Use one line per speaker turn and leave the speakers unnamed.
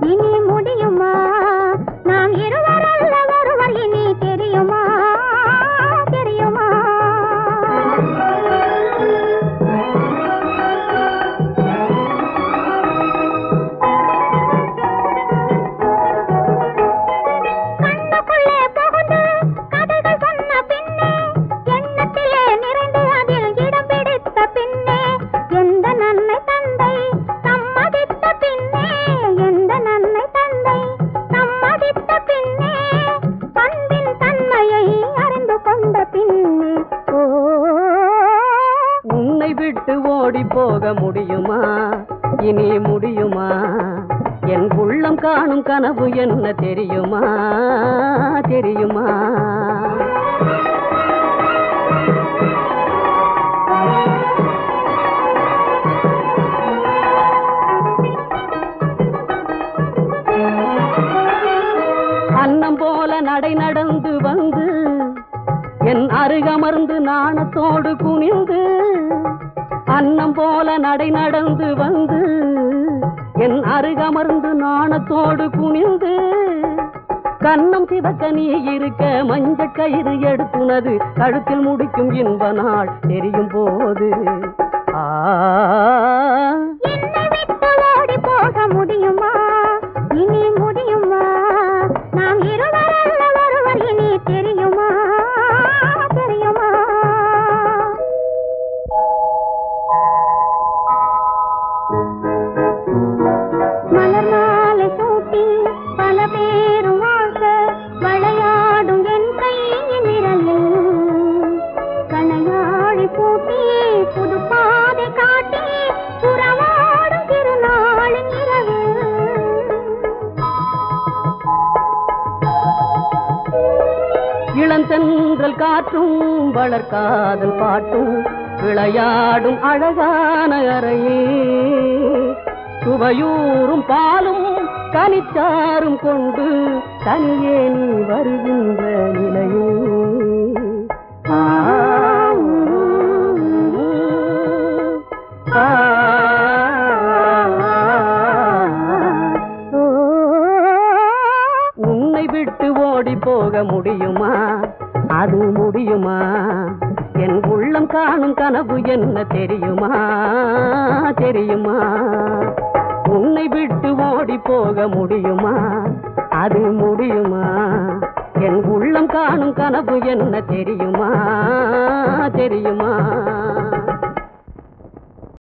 இனி முடியுமா நாம் இருவர் அல்ல ஒருவர் இனி தெரியுமா தெரியுமா
விட்டு ஓடி போக முடியுமா இனி முடியுமா என் உள்ளம் காணும் கனவு என்ன தெரியுமா தெரியுமா அன்னம் போல நடை நடந்து வந்து என் அருகமர்ந்து நாணத்தோடு குனிந்து அன்னம் போல நடை நடந்து வந்து என் அருகமர்ந்து நாணத்தோடு குனிந்து கண்ணம் சிவக்க நீ இருக்க மஞ்ச கயிறு எடுத்துனது கழுத்தில் முடிக்கும் இன்ப நாள் தெரியும் போது
என்னை விட்டு ஓடி போக முடியுமா இனி முடியுமா நாம் இருவர் அல்ல ஒருவர் இனி தெரியுமா தெரியுமா மலர் மாலை சூட்டி பல பேரும் வாழ்க விளையாடும் என் கையின் விரலில் கணையாழி பூட்டி புது பாதை காட்டி புறவாடும் திருநாளின் இரவு
இளந்தென்றல் காற்றும் வளர்காதல் பாட்டும் விளையாடும் அழகான அறையே சுவையூரும் பாலும் கனிச்சாரும் கொண்டு தனியே நீ வருகின்ற நிலையே உன்னை விட்டு ஓடி போக முடியுமா அது முடியுமா என் உள்ளம் காணும் கனவு என்ன தெரியுமா தெரியுமா உன்னை விட்டு ஓடி போக முடியுமா அது முடியுமா என் உள்ளம் காணும் கனவு என்ன தெரியுமா தெரியுமா